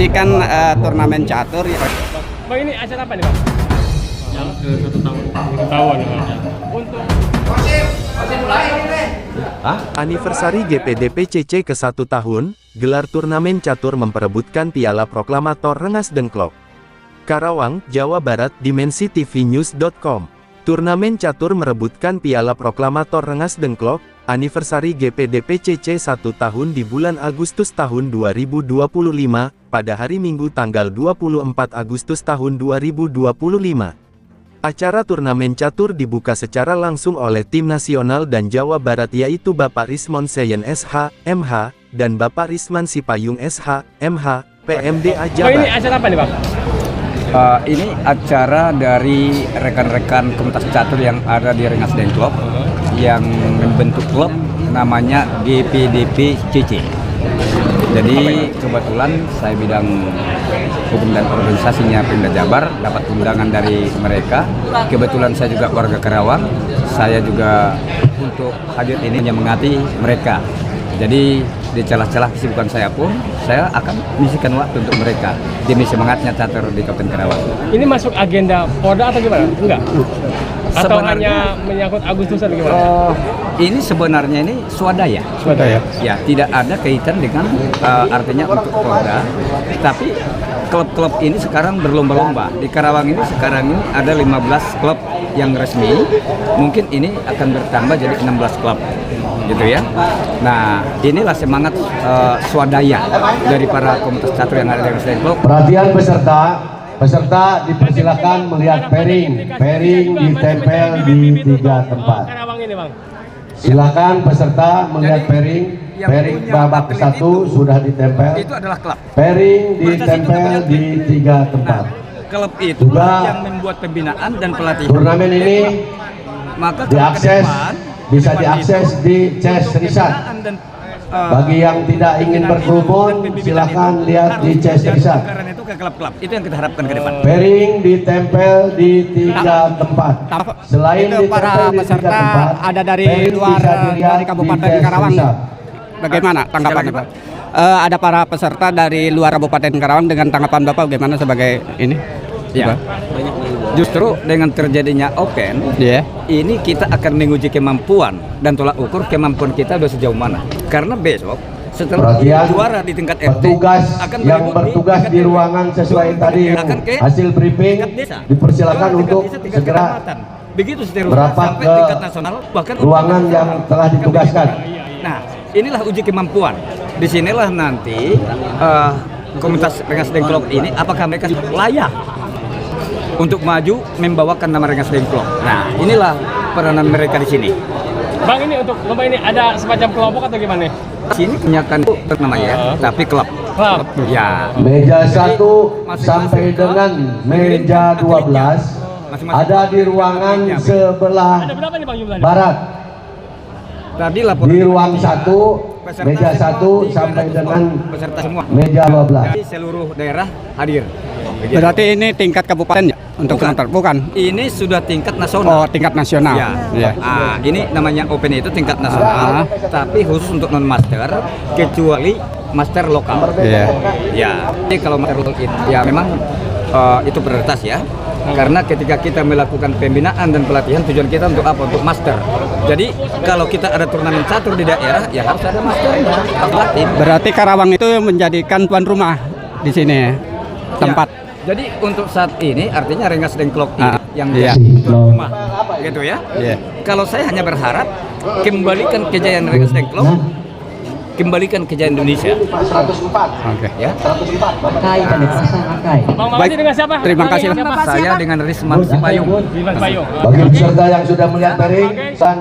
Ini kan turnamen catur ya. Bang, ini acara apa nih, Bang? Yang ke 1 tahun. 1 tahun ya, Bang. Untuk Anniversary GPDPCC ke 1 tahun, gelar turnamen catur memperebutkan Piala Proklamator Rengas Dengklok. Karawang, Jawa Barat, dimensitv-news.com. Turnamen catur merebutkan Piala Proklamator Rengas Dengklok, Anniversary GPDPCC 1 tahun di bulan Agustus tahun 2025, pada hari Minggu tanggal 24 Agustus tahun 2025. Acara turnamen catur dibuka secara langsung oleh tim nasional dan Jawa Barat yaitu Bapak Rismon Seyen SH, MH, dan Bapak Risman Sipayung SH, MH, PMDA Bang, Jabar. ini acara apa nih, Bang? Ini acara dari rekan-rekan komunitas catur yang ada di Rengas Dengklok yang membentuk klub namanya GPDPCC. Jadi kebetulan saya bidang hukum dan organisasinya Pemda Jabar, dapat undangan dari mereka. Kebetulan saya juga warga Karawang, saya juga untuk hadir ini menyemangati mereka. Jadi di celah-celah kesibukan saya pun, saya akan mengisikan waktu untuk mereka demi semangatnya catur di Kabupaten Karawang. Ini masuk agenda Polda atau gimana? Enggak. Atau hanya menyangkut Agustusan atau gimana? Ini sebenarnya ini swadaya. Swadaya. Ya, tidak ada kaitan dengan artinya untuk Polda, tapi klub-klub ini sekarang berlomba-lomba. Di Karawang ini sekarang ini ada 15 klub yang resmi, mungkin ini akan bertambah jadi 16 klub, gitu ya. Nah, inilah semangat swadaya dari para komunitas catur yang ada di Rengas Dengklok. Perhatian peserta dipersilakan melihat pairing ditempel di 3 tempat. Karawang ini, Bang. Silakan peserta melihat pairing babak ke-1 sudah ditempel. Itu adalah klub. Pairing ditempel di 3 tempat. Klub itu Juga yang membuat pembinaan dan pelatihan. Turnamen ini Maka diakses, bisa diakses di CES Risan. Bagi yang tidak ingin berkerumun, silakan lihat di CES Risan. Itu ke klub-klub. Itu yang kita harapkan ke depan. Pairing ditempel di 3 tempat. Selain Itu para ditempel di 3 peserta tempat, ada dari pairing luar bisa dilihat dari Kabupaten di CES Karawang. Risan. Bagaimana tanggapannya, Pak? Ada para peserta dari luar Kabupaten Karawang dengan tanggapan Bapak bagaimana sebagai ini? Ya. Justru dengan terjadinya open, ini kita akan menguji kemampuan dan tolak ukur kemampuan kita sudah sejauh mana. Karena besok setelah Perhatian, juara di tingkat RT, petugas akan yang berikut bertugas di ruangan sesuai tadi akan ke hasil briefing tingkat desa. dipersilakan Juara untuk tingkat desa, tingkat segera kecamatan. Begitu seterusnya merapat sampai ke tingkat nasional, bahkan ruangan yang telah ditugaskan. Nah, inilah uji kemampuan. Disinilah nanti komunitas Rengas Dengklok ini apakah mereka layak untuk maju membawakan nama Rengas Dengklok. Nah, inilah peranan mereka di sini. Bang, ini untuk lomba ini ada semacam kelompok atau gimana? Di sini menyiapkan namanya, tapi klub. Klub. Ya. Meja 1 sampai dengan meja 12 ada di ruangan sebelah Ada berapa nih, Bang, jumlahnya? barat. Tadi laporan Di ruang 1 meja 1 sampai dengan peserta semua. meja 12. Jadi seluruh daerah hadir. Begitu. Berarti ini tingkat kabupaten ya untuk Bukan. penonton? Bukan. Ini sudah tingkat Oh, nasional. tingkat nasional. Ya. Ya. Ini namanya open itu tingkat nasional, tapi khusus untuk non master, kecuali master lokal. Iya. Ya, jadi kalau master lokal itu ya memang itu prioritas ya. Karena ketika kita melakukan pembinaan dan pelatihan, tujuan kita untuk apa? Untuk master. Jadi kalau kita ada turnamen catur di daerah, ya harus ada masternya, pelatih. Berarti Karawang itu menjadikan tuan rumah di sini tempat. Ya. Jadi untuk saat ini artinya Rengas Dengklok ini yang iya. jadi tuan rumah, gitu ya. Iya. Kalau saya hanya berharap kembalikan kejayaan Rengas Dengklok, kembalikan kejayaan Indonesia. 104. Oke. Ya. 104. Pakai dan pakai. Bang, Baik. ini dengan siapa? Terima kasih. Siapa? Saya dengan Risman Sipayung. Dimas Payung. Bagi peserta yang sudah melihat pairing dan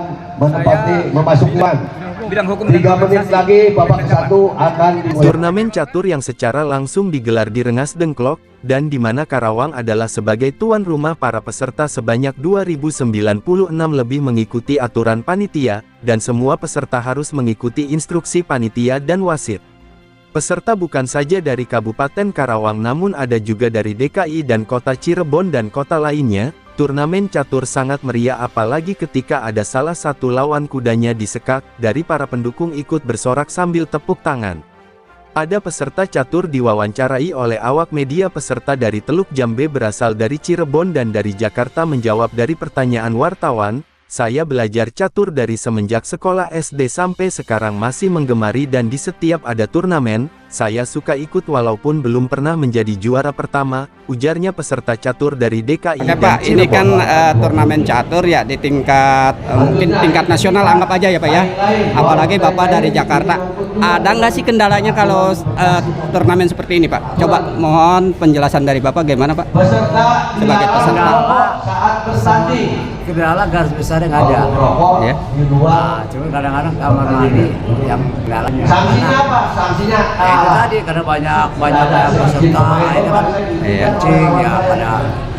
memasukkan Bidang hukum 3 menit lagi babak 1 akan dimulai. Turnamen catur yang secara langsung digelar di Rengas Dengklok, dan di mana Karawang adalah sebagai tuan rumah, para peserta sebanyak 2096 lebih mengikuti aturan panitia, dan semua peserta harus mengikuti instruksi panitia dan wasit. Peserta bukan saja dari Kabupaten Karawang namun ada juga dari DKI dan Kota Cirebon dan kota lainnya. Turnamen catur sangat meriah apalagi ketika ada salah satu lawan kudanya disekak, dari para pendukung ikut bersorak sambil tepuk tangan. Ada peserta catur diwawancarai oleh awak media. Peserta dari Teluk Jambe berasal dari Cirebon dan dari Jakarta menjawab dari pertanyaan wartawan, "Saya belajar catur dari semenjak sekolah SD sampai sekarang masih menggemari dan di setiap ada turnamen, saya suka ikut walaupun belum pernah menjadi juara pertama," ujarnya peserta catur dari DKI Oke dan Pak, ini Cirebon. kan turnamen catur ya di tingkat mungkin tingkat nasional anggap aja ya Pak ya. Apalagi Bapak dari Jakarta. Ada nggak sih kendalanya kalau turnamen seperti ini Pak? Coba mohon penjelasan dari Bapak gimana Pak? Peserta Sebagai peserta. saat bertanding. Kendala garis besarnya nggak ada. Ya. Nah, cuma kadang-kadang kamar mandi yang kendala. Sanksinya apa? Sanksinya Itu tadi karena banyak peserta ini kan Iya. kencing ya pada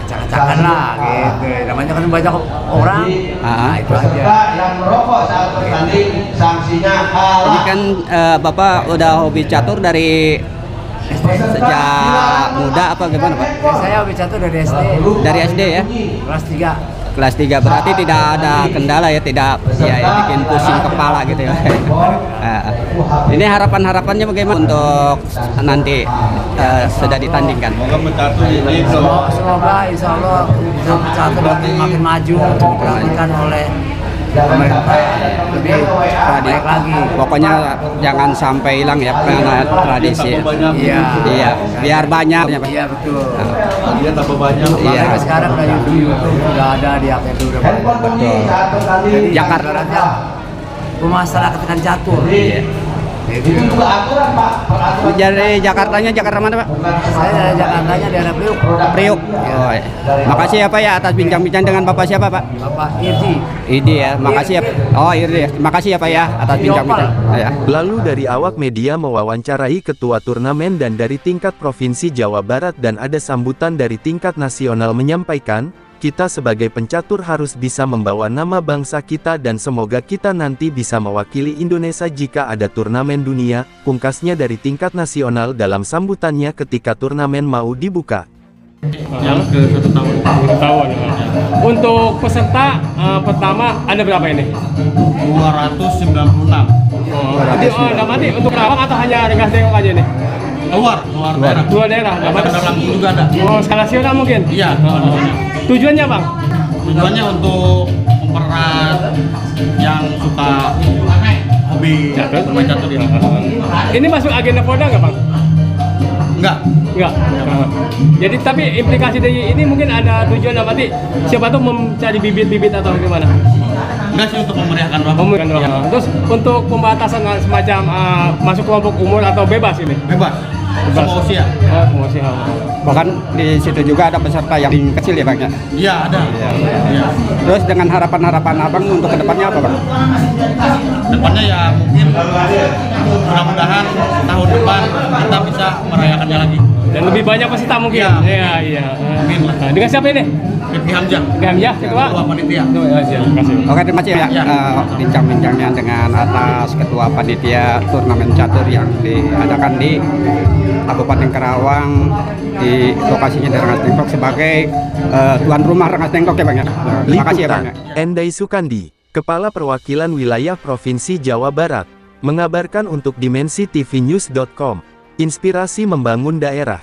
acak-acakan lah gitu. Namanya kan banyak orang. Nah, itu aja. peserta yang merokok saat bertanding sanksinya Ini kalah. kan Bapak udah hobi catur dari sejak muda apa gimana Pak? Saya habis catur dari SD Dari SD ya? kelas 3. Kelas 3 berarti tidak ada kendala ya, tidak ya bikin pusing kepala gitu ya. Ini harapan-harapannya bagaimana untuk nanti sudah ditandingkan? Semoga insya Allah catur makin maju dilakukan oleh pemerintah lebih baik lagi. Pokoknya jangan sampai hilang ya karena tradisi. Iya. Iya, biar banyak. Iya betul. Dia tambah banyak. Iya. Makanya sekarang udah YouTube udah ada di HP udah banyak. Betul. Saat bertanding. Jakarta. Ibaratnya pemasarakatan catur. Iya. Itu juga aturan Pak. Peraturan Dari Jakartanya Jakarta mana Pak? Saya dari Jakartanya daerah Priuk. Priuk. Oh, iya. Makasih ya Pak ya atas bincang-bincang dengan Bapak siapa Pak? Bapak Irji. Idi ya, makasih ya. Oh Irdi, makasih ya Pak ya atas bincang-bincang. Ya. Lalu dari awak media mewawancarai ketua turnamen dan dari tingkat provinsi Jawa Barat dan ada sambutan dari tingkat nasional menyampaikan, "Kita sebagai pencatur harus bisa membawa nama bangsa kita dan semoga kita nanti bisa mewakili Indonesia jika ada turnamen dunia," pungkasnya dari tingkat nasional dalam sambutannya ketika turnamen mau dibuka. Yang ke 1 tahun. 1 tahun ya. Untuk peserta pertama ada berapa ini? 296. Udah mati untuk Karawang atau hanya Rengas Dengklok aja nih? Luar daerah. Dua daerah. Ada benar langsung juga ada. Oh, skala nasional mungkin? Iya. Tujuannya Bang? Tujuannya untuk mempererat yang suka hobi bermain catur ya. Ini masuk agenda Polda nggak Bang? Enggak. Enggak. Jadi tapi implikasi dari ini mungkin ada tujuan apa sih? Siapa tuh mencari bibit-bibit atau gimana? Enggak sih untuk memeriahkan doang. Pemulihan doang. Ya, Terus untuk pembatasan semacam masuk kelompok umur atau bebas ini? bebas. Semua usia. Oh, semua usia. Bahkan di situ juga ada peserta yang kecil ya Bang ya. Iya, ada. Iya. Terus dengan harapan-harapan Abang untuk kedepannya apa Bang? Depannya ya mungkin mudah-mudahan tahun depan kita bisa merayakannya lagi. Dan lebih banyak peserta mungkin? Iya. Iya. Mungkin lah. Nah, dengan siapa ini? Rifki Hamzah. Ya, ketua. Ketua panitia. Terima kasih. Oke, terima kasih ya, Ya. bincang-bincangnya dengan atas Ketua Panitia Turnamen Catur yang diadakan di Kabupaten Karawang, di lokasinya di Rengas Dengklok sebagai tuan rumah Rengas Dengklok ya Bang ya. Terima kasih ya Bang. Liputan, Endai Sukandi, Kepala Perwakilan Wilayah Provinsi Jawa Barat, mengabarkan untuk DimensiTVNews.com, inspirasi membangun daerah.